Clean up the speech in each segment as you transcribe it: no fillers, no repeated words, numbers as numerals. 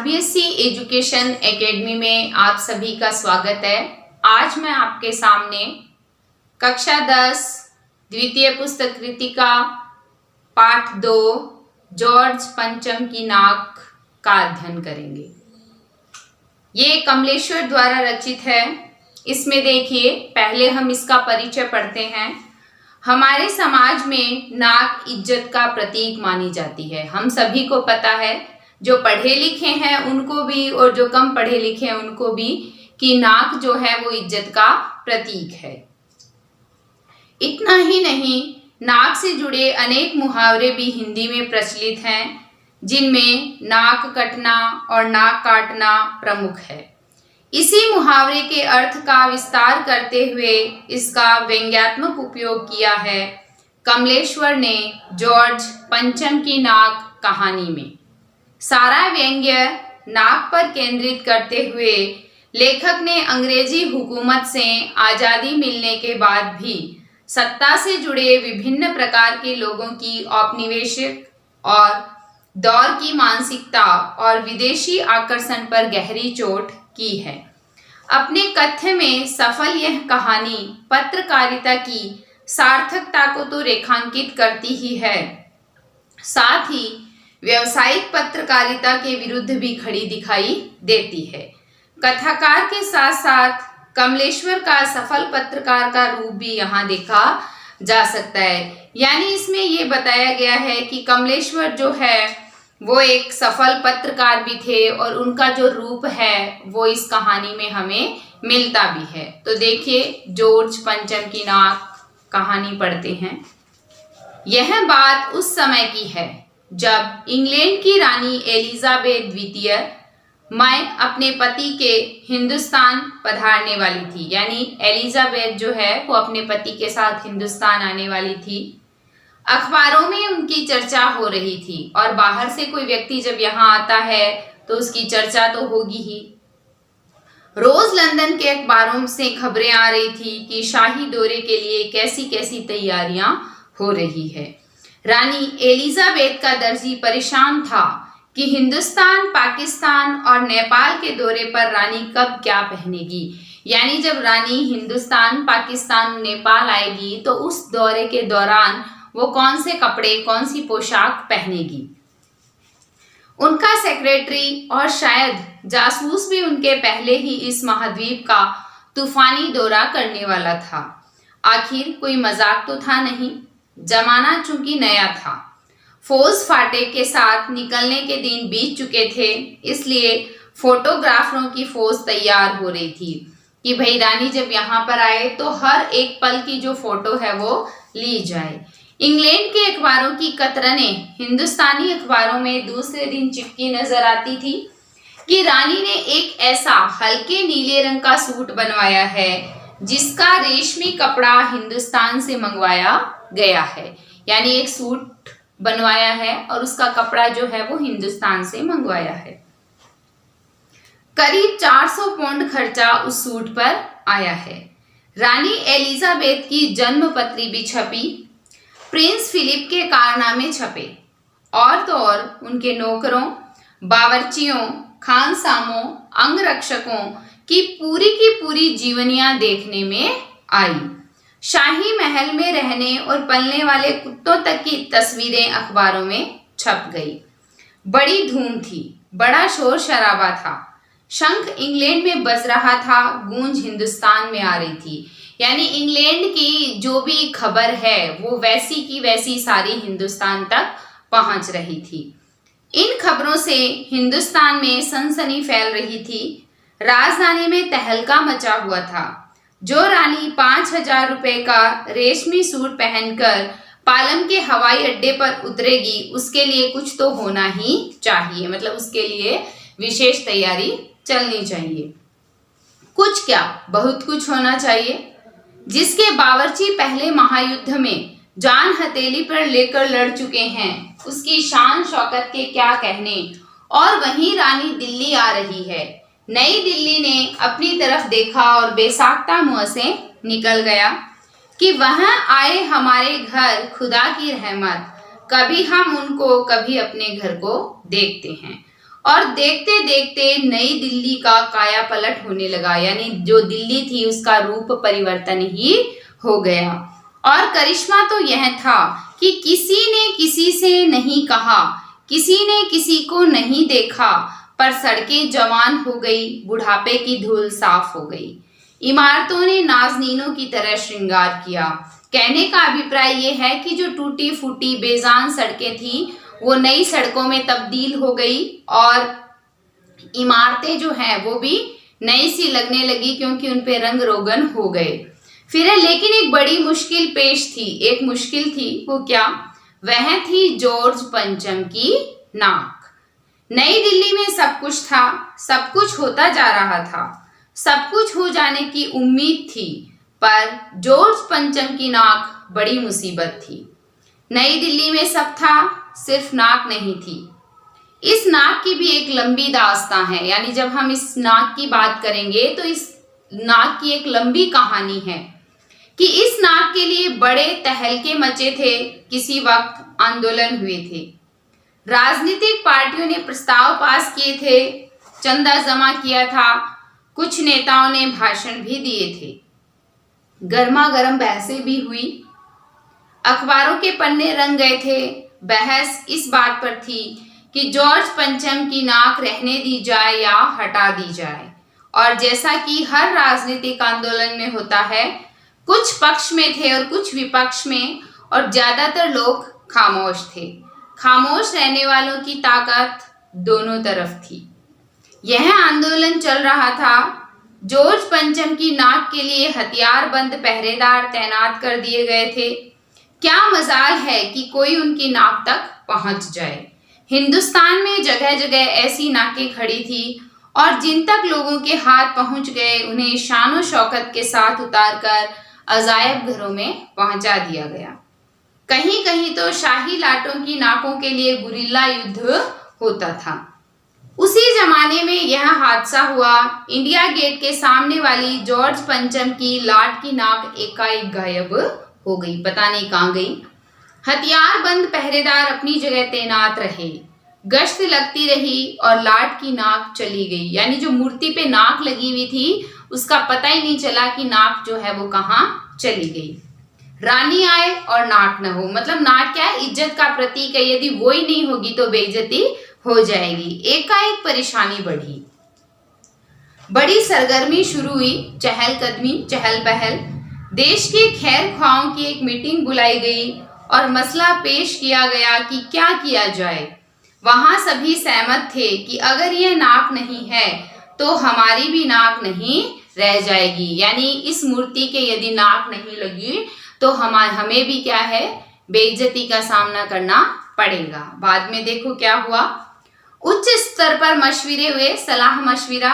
RBSC education academy में आप सभी का स्वागत है। आज मैं आपके सामने कक्षा 10 द्वितीय पुस्तक कृतिका पाठ 2 जॉर्ज पंचम की नाक का अध्ययन करेंगे। ये कमलेश्वर द्वारा रचित है। इसमें देखिए, पहले हम इसका परिचय पढ़ते हैं। हमारे समाज में नाक इज्जत का प्रतीक मानी जाती है। हम सभी को पता है, जो पढ़े लिखे हैं उनको भी और जो कम पढ़े लिखे हैं उनको भी, कि नाक जो है वो इज्जत का प्रतीक है। इतना ही नहीं, नाक से जुड़े अनेक मुहावरे भी हिंदी में प्रचलित हैं, जिनमें नाक कटना और नाक काटना प्रमुख है। इसी मुहावरे के अर्थ का विस्तार करते हुए इसका व्यंग्यात्मक उपयोग किया है कमलेश्वर ने जॉर्ज पंचम की नाक कहानी में। सारा व्यंग्य नाक पर केंद्रित करते हुए लेखक ने अंग्रेजी हुकूमत से आज़ादी मिलने के बाद भी सत्ता से जुड़े विभिन्न प्रकार के लोगों की औपनिवेशिक और दौर की मानसिकता और विदेशी आकर्षण पर गहरी चोट की है। अपने कथ्य में सफल यह कहानी पत्रकारिता की सार्थकता को तो रेखांकित करती ही है, साथ ही व्यावसायिक पत्रकारिता के विरुद्ध भी खड़ी दिखाई देती है। कथाकार के साथ साथ कमलेश्वर का सफल पत्रकार का रूप भी यहाँ देखा जा सकता है। यानी इसमें ये बताया गया है कि कमलेश्वर जो है वो एक सफल पत्रकार भी थे और उनका जो रूप है वो इस कहानी में हमें मिलता भी है। तो देखिए, जॉर्ज पंचम की नाक कहानी पढ़ते हैं। यह बात उस समय की है जब इंग्लैंड की रानी एलिजाबेथ द्वितीय मैं अपने पति के हिंदुस्तान पधारने वाली थी। यानी एलिजाबेथ जो है वो अपने पति के साथ हिंदुस्तान आने वाली थी। अखबारों में उनकी चर्चा हो रही थी और बाहर से कोई व्यक्ति जब यहाँ आता है तो उसकी चर्चा तो होगी ही। रोज लंदन के अखबारों से खबरें आ रही थी कि शाही दौरे के लिए कैसी कैसी तैयारियां हो रही है। रानी एलिजाबेथ का दर्जी परेशान था कि हिंदुस्तान, पाकिस्तान और नेपाल के दौरे पर रानी कब क्या पहनेगी। यानी जब रानी हिंदुस्तान, पाकिस्तान, नेपाल आएगी तो उस दौरे के दौरान वो कौन से कपड़े, कौन सी पोशाक पहनेगी। उनका सेक्रेटरी और शायद जासूस भी उनके पहले ही इस महाद्वीप का तूफानी दौरा करने वाला था। आखिर कोई मजाक तो था नहीं। जमाना चूंकि नया था, फौज फाटे के साथ निकलने के दिन बीत चुके थे, इसलिए फोटोग्राफरों की फौज तैयार हो रही थी कि भाई रानी जब यहाँ पर आए तो हर एक पल की जो फोटो है वो ली जाए। इंग्लैंड के अखबारों की कतरनें हिंदुस्तानी अखबारों में दूसरे दिन चिपकी नजर आती थी कि रानी ने एक ऐसा हल्के नीले रंग का सूट बनवाया है जिसका रेशमी कपड़ा हिंदुस्तान से मंगवाया गया है। यानी एक सूट बनवाया है और उसका कपड़ा जो है वो हिंदुस्तान से मंगवाया है। करीब 400 पाउंड खर्चा उस सूट पर आया है। रानी एलिजाबेथ की जन्म पत्री भी छपी, प्रिंस फिलिप के कारनामे छपे और तो और उनके नौकरों, बावर्चियों, खानसामों, अंगरक्षकों की पूरी जीवनियां देखने में आई। शाही महल में रहने और पलने वाले कुत्तों तक की तस्वीरें अखबारों में छप गई। बड़ी धूम थी, बड़ा शोर शराबा था। शंख इंग्लैंड में बज रहा था, गूंज हिंदुस्तान में आ रही थी। यानी इंग्लैंड की जो भी खबर है वो वैसी की वैसी सारी हिंदुस्तान तक पहुंच रही थी। इन खबरों से हिंदुस्तान में सनसनी फैल रही थी। राजधानी में तहलका मचा हुआ था। जो रानी 5,000 रुपए का रेशमी सूट पहनकर पालम के हवाई अड्डे पर उतरेगी, उसके लिए कुछ तो होना ही चाहिए। मतलब उसके लिए विशेष तैयारी चलनी चाहिए। कुछ क्या, बहुत कुछ होना चाहिए। जिसके बावर्ची पहले महायुद्ध में जान हथेली पर लेकर लड़ चुके हैं, उसकी शान शौकत के क्या कहने। और वहीं रानी दिल्ली आ रही है। नई दिल्ली ने अपनी तरफ देखा और बेसाख्ता मुंह से निकल गया कि वहां आए हमारे घर खुदा की रहमत, कभी हम उनको कभी अपने घर को देखते हैं। और देखते देखते नई दिल्ली का कायापलट होने लगा, यानी जो दिल्ली थी उसका रूप परिवर्तन ही हो गया। और करिश्मा तो यह था कि किसी ने किसी से नहीं कहा, किसी ने किसी को नहीं देखा, पर सड़कें जवान हो गई, बुढ़ापे की धूल साफ हो गई, इमारतों ने नाज़नीनों की तरह श्रृंगार किया। कहने का अभिप्राय ये है कि जो टूटी फूटी बेजान सड़कें थी वो नई सड़कों में तब्दील हो गई और इमारतें जो हैं वो भी नई सी लगने लगी, क्योंकि उन पे रंग रोगन हो गए। फिर लेकिन एक बड़ी मुश्किल पेश थी, एक मुश्किल थी, वो क्या? वह थी जॉर्ज पंचम की नाक। नई दिल्ली में सब कुछ था, सब कुछ होता जा रहा था, सब कुछ हो जाने की उम्मीद थी, पर जॉर्ज पंचम की नाक बड़ी मुसीबत थी। नई दिल्ली में सब था, सिर्फ नाक नहीं थी। इस नाक की भी एक लंबी दास्तां है, यानी जब हम इस नाक की बात करेंगे तो इस नाक की एक लंबी कहानी है कि इस नाक के लिए बड़े तहलके मचे थे। किसी वक्त आंदोलन हुए थे, राजनीतिक पार्टियों ने प्रस्ताव पास किए थे, चंदा जमा किया था, कुछ नेताओं ने भाषण भी दिए थे, गर्मा गर्म बहसें भी हुई, अखबारों के पन्ने रंग गए थे। बहस इस बात पर थी कि जॉर्ज पंचम की नाक रहने दी जाए या हटा दी जाए। और जैसा कि हर राजनीतिक आंदोलन में होता है, कुछ पक्ष में थे और कुछ विपक्ष में, और ज्यादातर लोग खामोश थे। खामोश रहने वालों की ताकत दोनों तरफ थी। यह आंदोलन चल रहा था। जॉर्ज पंचम की नाक के लिए हथियारबंद पहरेदार तैनात कर दिए गए थे। क्या मजाल है कि कोई उनकी नाक तक पहुंच जाए। हिंदुस्तान में जगह जगह ऐसी नाकें खड़ी थी और जिन तक लोगों के हाथ पहुंच गए उन्हें शान शौकत के साथ उतारकर अजायब घरों में पहुंचा दिया गया। कहीं कहीं तो शाही लाटों की नाकों के लिए गुरिल्ला युद्ध होता था। उसी जमाने में यह हादसा हुआ। इंडिया गेट के सामने वाली जॉर्ज पंचम की लाट की नाक एकाएक गायब हो गई, पता नहीं कहाँ गई। हथियारबंद पहरेदार अपनी जगह तैनात रहे, गश्त लगती रही और लाट की नाक चली गई, यानी जो मूर्ति पे नाक लगी हुई थी उसका पता ही नहीं चला कि नाक जो है वो कहाँ चली गई। रानी आए और नाक न हो, मतलब नाक क्या है? इज्जत का प्रतीक है, यदि वो ही नहीं होगी तो बेइज्जती हो जाएगी। एकाएक परेशानी बढ़ी, बड़ी सरगर्मी शुरू हुई, चहलकदमी, चहल पहल। देश के खैर ख्वाहों की एक मीटिंग बुलाई गई और मसला पेश किया गया कि क्या किया जाए। वहां सभी सहमत थे कि अगर यह नाक नहीं है तो हमारी भी नाक नहीं रह जाएगी, यानी इस मूर्ति के यदि नाक नहीं लगी तो हमें भी क्या है, बेइज्जती का सामना करना पड़ेगा। बाद में देखो क्या हुआ। उच्च स्तर पर मशवरे हुए, सलाह मशविरा,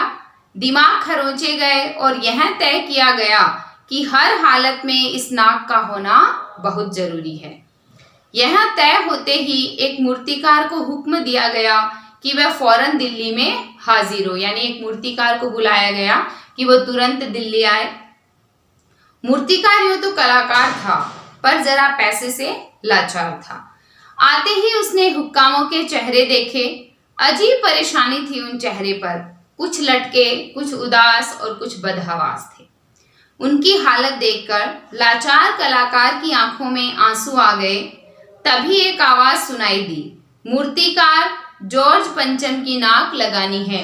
दिमाग खरोंचे गए और यह तय किया गया कि हर हालत में इस नाक का होना बहुत जरूरी है। यह तय होते ही एक मूर्तिकार को हुक्म दिया गया कि वह फौरन दिल्ली में हाजिर हो, यानी एक मूर्तिकार को बुलाया गया कि वो तुरंत दिल्ली आए। मूर्तिकार यूं तो कलाकार था पर जरा पैसे से लाचार था। आते ही उसने हुक्कामों के चेहरे देखे। अजीब परेशानी थी उन चेहरे पर, कुछ लटके, कुछ उदास और कुछ बदहवास थे। उनकी हालत देखकर लाचार कलाकार की आंखों में आंसू आ गए। तभी एक आवाज सुनाई दी, मूर्तिकार, जॉर्ज पंचम की नाक लगानी है।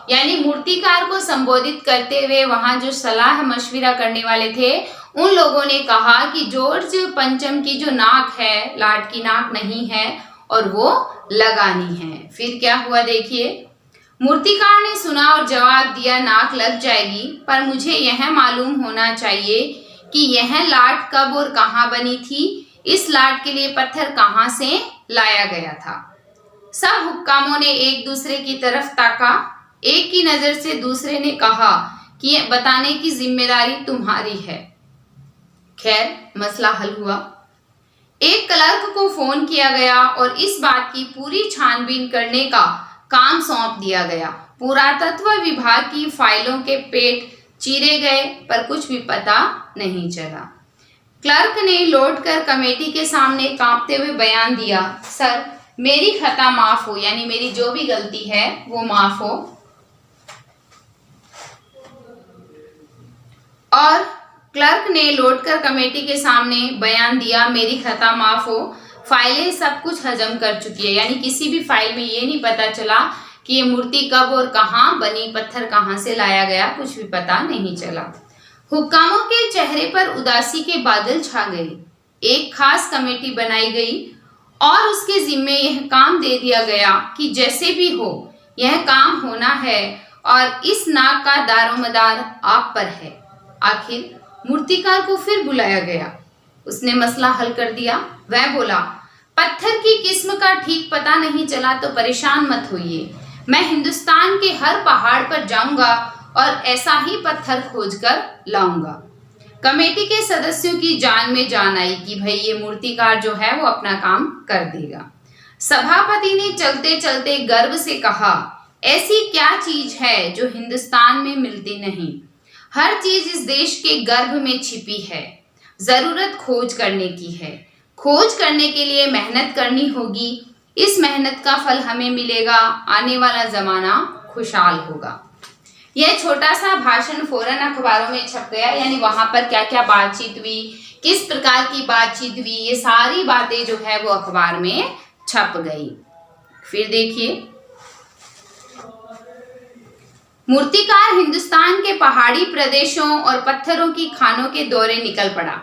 यानी मूर्तिकार को संबोधित करते हुए वहां जो सलाह मशविरा करने वाले थे उन लोगों ने कहा कि जॉर्ज पंचम की जो नाक है, लाट की नाक नहीं है और वो लगानी है। फिर क्या हुआ देखिए। मूर्तिकार ने सुना और जवाब दिया, नाक लग जाएगी, पर मुझे यह मालूम होना चाहिए कि यह लाट कब और कहाँ बनी थी, इस लाट के लिए पत्थर कहाँ से लाया गया था। सब हुक्कामों ने एक दूसरे की तरफ ताका। एक की नजर से दूसरे ने कहा कि ये बताने की जिम्मेदारी तुम्हारी है। खैर, मसला हल हुआ। एक क्लर्क को फोन किया गया और इस बात की पूरी छानबीन करने का काम सौंप दिया गया। पुरातत्व विभाग की फाइलों के पेट चीरे गए पर कुछ भी पता नहीं चला। क्लर्क ने लौटकर कमेटी के सामने कांपते हुए बयान दिया, सर, मेरी खता माफ हो, यानी मेरी जो भी गलती है वो माफ हो। और क्लर्क ने लौटकर कमेटी के सामने बयान दिया, मेरी खता माफ हो, फाइलें सब कुछ हजम कर चुकी है। यानी किसी भी फाइल में ये नहीं पता चला कि ये मूर्ति कब और कहाँ बनी, पत्थर कहाँ से लाया गया, कुछ भी पता नहीं चला। हुक्कामों के चेहरे पर उदासी के बादल छा गए। एक खास कमेटी बनाई गई और उसके जिम्मे यह काम दे दिया गया कि जैसे भी हो यह काम होना है और इस नाक का दारोमदार आप पर है। आखिर मूर्तिकार को फिर बुलाया गया। उसने मसला हल कर दिया। वह बोला, पत्थर की किस्म का ठीक पता नहीं चला तो परेशान मत होइए, मैं हिंदुस्तान के हर पहाड़ पर जाऊंगा और ऐसा ही पत्थर खोजकर लाऊंगा। कमेटी के सदस्यों की जान में जान आई कि भाई ये मूर्तिकार जो है वो अपना काम कर देगा। सभापति ने चलते चलते गर्व से कहा, ऐसी क्या चीज है जो हिंदुस्तान में मिलती नहीं? हर चीज इस देश के गर्भ में छिपी है। जरूरत खोज करने की है। खोज करने के लिए मेहनत करनी होगी। इस मेहनत का फल हमें मिलेगा। आने वाला जमाना खुशहाल होगा। यह छोटा सा भाषण फौरन अखबारों में छप गया। यानी वहां पर क्या क्या बातचीत हुई, किस प्रकार की बातचीत हुई, ये सारी बातें जो है वो अखबार में छप गई। फिर देखिए, मूर्तिकार हिंदुस्तान के पहाड़ी प्रदेशों और पत्थरों की खानों के दौरे निकल पड़ा।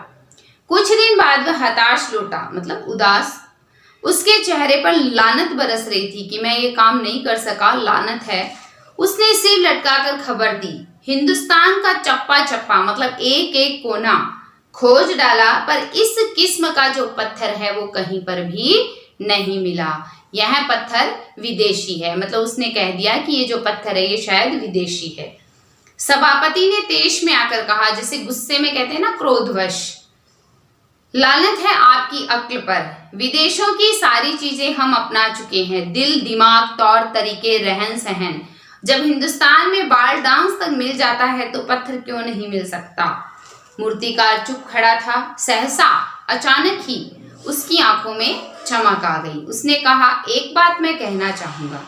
कुछ दिन बाद वह हताश लौटा, मतलब उदास। उसके चेहरे पर लानत बरस रही थी कि मैं ये काम नहीं कर सका, लानत है। उसने सिर लटकाकर खबर दी, हिंदुस्तान का चप्पा चप्पा, मतलब एक एक कोना खोज डाला, पर इस किस्म का जो पत्थर है वो कहीं पर भी नहीं मिला। यह पत्थर विदेशी है। मतलब उसने कह दिया कि ये जो पत्थर है ये शायद विदेशी है। सभापति ने तेज में आकर कहा, जैसे गुस्से में कहते हैं ना, क्रोधवश, लानत है आपकी अक्ल पर। विदेशों की सारी चीजें हम अपना चुके हैं, दिल, दिमाग, तौर तरीके, रहन सहन। जब हिंदुस्तान में बाल डांस तक मिल जाता है तो पत्थर क्यों नहीं मिल सकता? मूर्तिकार चुप खड़ा था। सहसा अचानक ही उसकी आंखों में चमक आ गई। उसने कहा, एक बात मैं कहना चाहूंगा,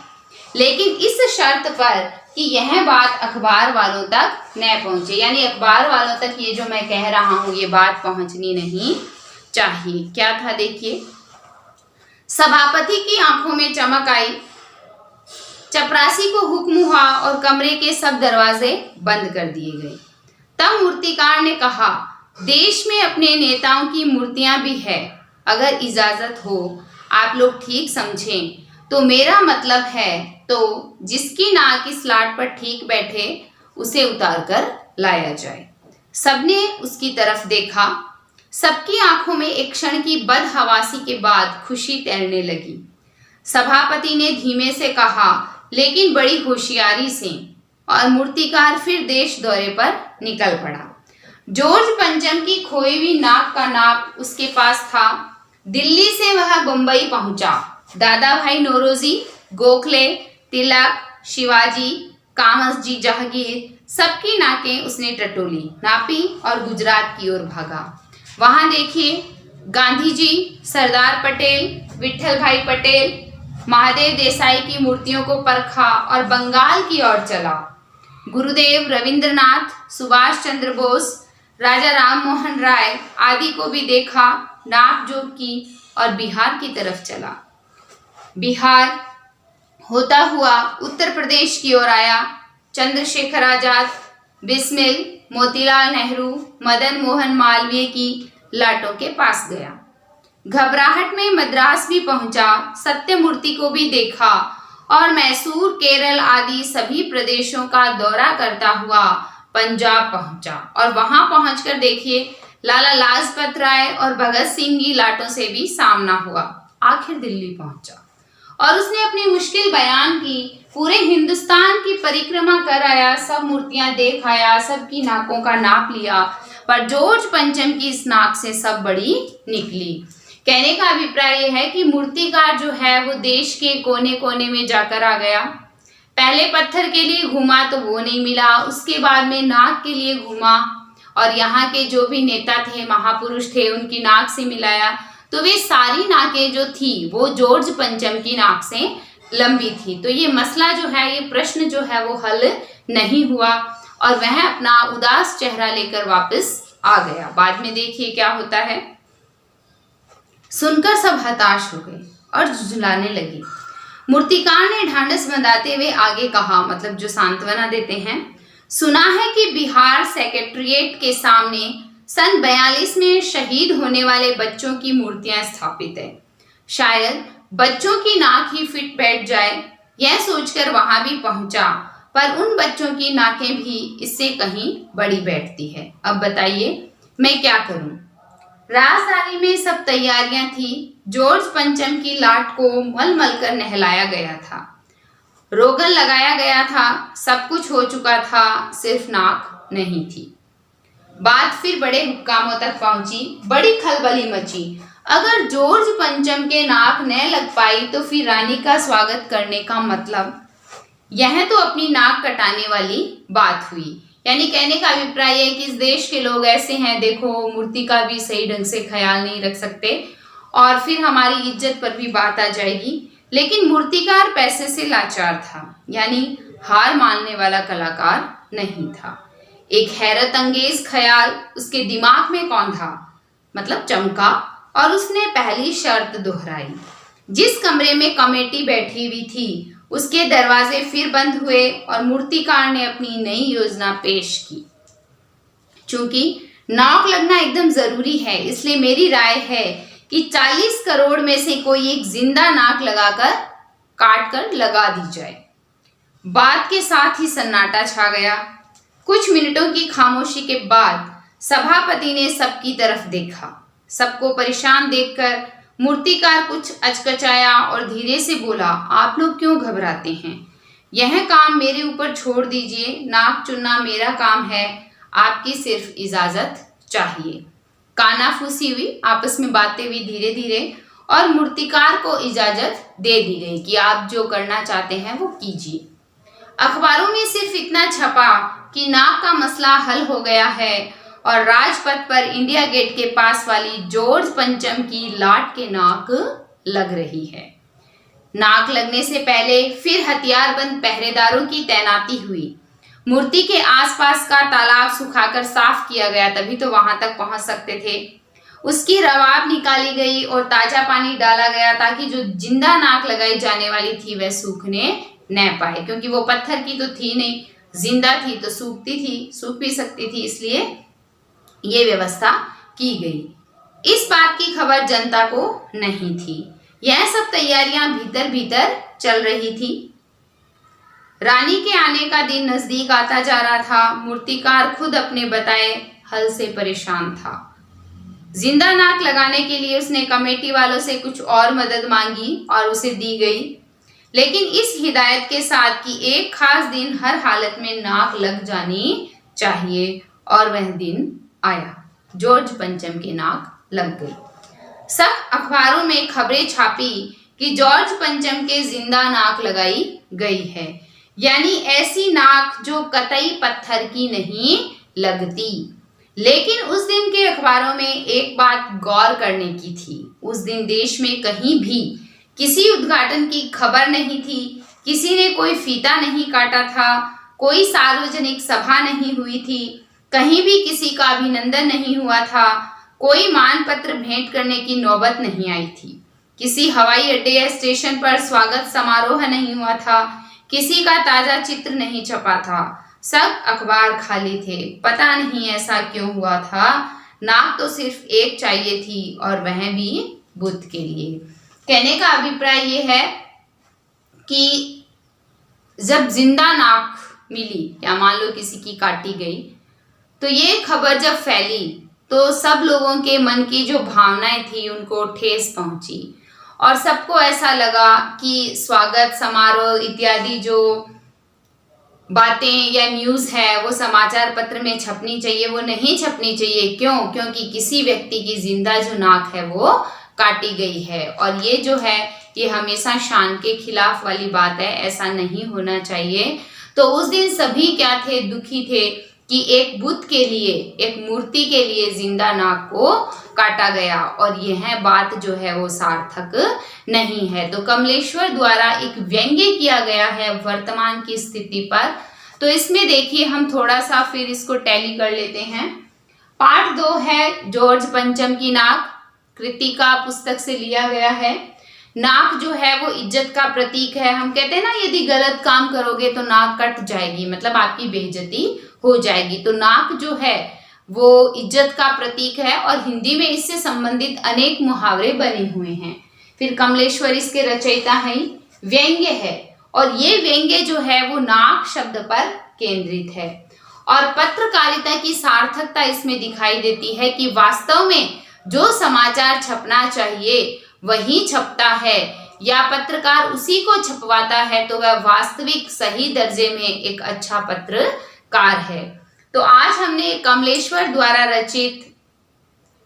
लेकिन इस शर्त पर कि यह बात अखबार वालों तक न पहुंचे। यानी अखबार वालों तक ये जो मैं कह रहा हूं ये बात पहुंचनी नहीं चाहिए। क्या था देखिए, सभापति की आंखों में चमक आई। चपरासी को हुक्म हुआ और कमरे के सब दरवाजे बंद कर दिए गए। तब मूर्तिकार ने कहा, देश में अपने नेताओं की मूर्तियां भी है। अगर इजाजत हो, आप लोग ठीक समझें तो मेरा मतलब है तो जिसकी नाक इस लाट पर ठीक बैठे उसे उतार कर लाया जाए। सबने उसकी तरफ देखा। सबकी आंखों में एक क्षण की बदहवासी के बाद खुशी तैरने लगी। सभापति ने धीमे से कहा, लेकिन बड़ी होशियारी से, और मूर्तिकार फिर देश दौरे पर निकल पड़ा। जॉर्ज पंचम की खोई हुई नाक का नाप उसके पास था। दिल्ली से वह बंबई पहुंचा। दादा भाई नौरोजी, गोखले, तिलक, शिवाजी, कामसजी जहांगीर, सबकी नाकें उसने टटोली, नापी और गुजरात की ओर भागा। वहां देखिए, गांधी जी, सरदार पटेल, विठल भाई पटेल, महादेव देसाई की मूर्तियों को परखा और बंगाल की ओर चला। गुरुदेव, रविंद्रनाथ, सुभाष चंद्र बोस, राजा राम मोहन राय आदि को भी देखा, नाप जोख की और बिहार की तरफ चला। बिहार होता हुआ उत्तर प्रदेश की ओर आया। चंद्रशेखर आजाद, बिस्मिल, मोतीलाल नेहरू, मदन मोहन मालवीय की लाटों के पास गया। घबराहट में मद्रास भी पहुंचा। सत्यमूर्ति को भी देखा और मैसूर, केरल आदि सभी प्रदेशों का दौरा करता हुआ पंजाब पहुंचा। और वहां पहुंचकर देखिए, लाला लाजपत राय और भगत सिंह की लाटों से भी सामना हुआ। आखिर दिल्ली पहुंचा और उसने अपनी मुश्किल बयान की। पूरे हिंदुस्तान की परिक्रमा कर आया, सब मूर्तियां देख आया, सबकी नाकों का नाप लिया, पर जॉर्ज पंचम की इस नाक से सब बड़ी निकली। कहने का अभिप्राय यह है कि मूर्तिकार जो है वो देश के कोने कोने में जाकर आ गया। पहले पत्थर के लिए घूमा तो वो नहीं मिला, उसके बाद में नाक के लिए घूमा और यहाँ के जो भी नेता थे, महापुरुष थे, उनकी नाक से मिलाया तो वे सारी नाकें जो थी वो जॉर्ज पंचम की नाक से लंबी थी। तो ये मसला जो है, ये प्रश्न जो है वो हल नहीं हुआ और वह अपना उदास चेहरा लेकर वापस आ गया। बाद में देखिए क्या होता है। सुनकर सब हताश हो गए और झुंझलाने लगे। मूर्तिकार ने ढांढस बंधाते हुए आगे कहा, मतलब जो सांत्वना देते हैं, सुना है कि बिहार सेक्रेटेरिएट के सामने सन 42 में शहीद होने वाले बच्चों की मूर्तियां स्थापित है। शायद बच्चों की नाक ही फिट बैठ जाए, यह सोचकर वहां भी पहुंचा, पर उन बच्चों की नाकें भी इससे कहीं बड़ी बैठती है। अब बताइए मैं क्या करूं। राजधानी में सब तैयारियां थी। जॉर्ज पंचम की लाट को मल कर नहलाया गया था, रोगन लगाया गया था, सब कुछ हो चुका था, सिर्फ नाक नहीं थी। बात फिर बड़े हुक्कामों तक पहुंची, बड़ी खलबली मची। अगर जॉर्ज पंचम के नाक न लग पाई तो फिर रानी का स्वागत करने का मतलब, यह तो अपनी नाक कटाने वाली बात हुई। यानी कहने का अभिप्राय है कि इस देश के लोग ऐसे हैं, देखो मूर्ति का भी सही ढंग से ख्याल नहीं रख सकते और फिर हमारी इज्जत पर भी बात आ जाएगी। लेकिन मूर्तिकार पैसे से लाचार था, यानी हार मानने वाला कलाकार नहीं था। एक हैरत अंगेज ख्याल उसके दिमाग में कौंधा, मतलब चमका, और उसने पहली शर्त दोहराई। जिस कमरे में कमेटी बैठी हुई थी उसके दरवाजे फिर बंद हुए और मूर्तिकार ने अपनी नई योजना पेश की। चूंकि नाक लगना एकदम जरूरी है, इसलिए मेरी राय है कि 40 करोड़ में से कोई एक जिंदा नाक लगाकर काट कर लगा दी जाए। बात के साथ ही सन्नाटा छा गया। कुछ मिनटों की खामोशी के बाद सभापति ने सबकी तरफ देखा। सबको परेशान देखकर मूर्तिकार कुछ अचकचाया और धीरे से बोला, आप लोग क्यों घबराते हैं? यह काम मेरे ऊपर छोड़ दीजिए, नाक चुनना मेरा काम है, आपकी सिर्फ इजाजत चाहिए। कानाफूसी हुई, आपस में बातें हुई धीरे धीरे और मूर्तिकार को इजाजत दे दी गई कि आप जो करना चाहते हैं वो कीजिए। अखबारों में सिर्फ इतना छपा कि नाक का मसला हल हो गया है और राजपथ पर इंडिया गेट के पास वाली जॉर्ज पंचम की लाट के नाक लग रही है। नाक लगने से पहले फिर हथियारबंद पहरेदारों की तैनाती हुई। मूर्ति के आसपास का तालाब सुखाकर साफ किया गया, तभी तो वहां तक पहुंच सकते थे। उसकी रवाब निकाली गई और ताजा पानी डाला गया ताकि जो जिंदा नाक लगाई जाने वाली थी वह सूखने न पाए, क्योंकि वो पत्थर की तो थी नहीं, जिंदा थी तो सूखती थी, सूख भी सकती थी, इसलिए ये व्यवस्था की गई। इस बात की खबर जनता को नहीं थी। यह सब तैयारियां भीतर भीतर चल रही थी। रानी के आने का दिन नजदीक आता जा रहा था। मूर्तिकार खुद अपने बताए हल से परेशान था। जिंदा नाक लगाने के लिए उसने कमेटी वालों से कुछ और मदद मांगी और उसे दी गई, लेकिन इस हिदायत के साथ कि एक खास दिन हर हालत में नाक लग जानी चाहिए, और वह दिन आया। जॉर्ज पंचम की नाक लग गई। सब अखबारों में खबरें छापी कि जॉर्ज पंचम के जिंदा नाक लगाई गई है, यानी ऐसी नाक जो कतई पत्थर की नहीं लगती। लेकिन उस दिन के अखबारों में एक बात गौर करने की थी। उस दिन देश में कहीं भी किसी उद्घाटन की खबर नहीं थी, किसी ने कोई फीता नहीं काटा था, कोई सार्वजनिक सभा नहीं हुई थी, कहीं भी किसी का अभिनंदन नहीं हुआ था, कोई मानपत्र भेंट करने की नौबत नहीं आई थी, किसी हवाई अड्डे या स्टेशन पर स्वागत समारोह नहीं हुआ था, किसी का ताजा चित्र नहीं छपा था, सब अखबार खाली थे। पता नहीं ऐसा क्यों हुआ था। नाक तो सिर्फ एक चाहिए थी और वह भी बुद्ध के लिए। कहने का अभिप्राय ये है कि जब जिंदा नाक मिली या मान लो किसी की काटी गई, तो ये खबर जब फैली तो सब लोगों के मन की जो भावनाएं थी उनको ठेस पहुंची और सबको ऐसा लगा कि स्वागत समारोह इत्यादि जो बातें या न्यूज़ है वो समाचार पत्र में छपनी चाहिए, वो नहीं छपनी चाहिए। क्यों? क्योंकि किसी व्यक्ति की जिंदा जो नाक है वो काटी गई है, और ये जो है ये हमेशा शान के खिलाफ वाली बात है, ऐसा नहीं होना चाहिए। तो उस दिन सभी क्या थे, दुखी थे कि एक बुत के लिए, एक मूर्ति के लिए जिंदा नाग को काटा गया और यह बात जो है वो सार्थक नहीं है। तो कमलेश्वर द्वारा एक व्यंग्य किया गया है वर्तमान की स्थिति पर। तो इसमें देखिए हम थोड़ा सा फिर इसको टैली कर लेते हैं। पाठ 2 है जॉर्ज पंचम की नाक, कृतिका पुस्तक से लिया गया है। नाक जो है वो इज्जत का प्रतीक है। हम कहते हैं ना, यदि गलत काम करोगे तो नाक कट जाएगी, मतलब आपकी बेइज्जती हो जाएगी। तो नाक जो है वो इज्जत का प्रतीक है और हिंदी में इससे संबंधित अनेक मुहावरे बने हुए हैं। फिर कमलेश्वर इसके रचयिता हैं, व्यंग्य है और ये व्यंग्य जो है वो नाक शब्द पर केंद्रित है। और पत्रकारिता की सार्थकता इसमें दिखाई देती है कि वास्तव में जो समाचार छपना चाहिए वही छपता है या पत्रकार उसी को छपवाता है तो वह वास्तविक सही दर्जे में एक अच्छा पत्रकार है। तो आज हमने कमलेश्वर द्वारा रचित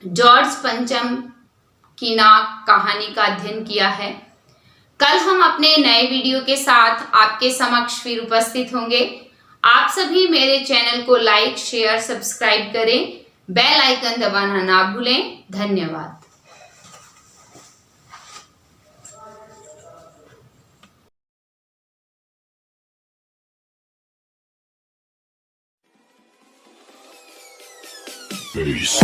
जॉर्ज पंचम की नाक कहानी का अध्ययन किया है। कल हम अपने नए वीडियो के साथ आपके समक्ष फिर उपस्थित होंगे। आप सभी मेरे चैनल को लाइक, शेयर, सब्सक्राइब करें, बेल आइकन दबाना ना भूलें। धन्यवाद। Peace.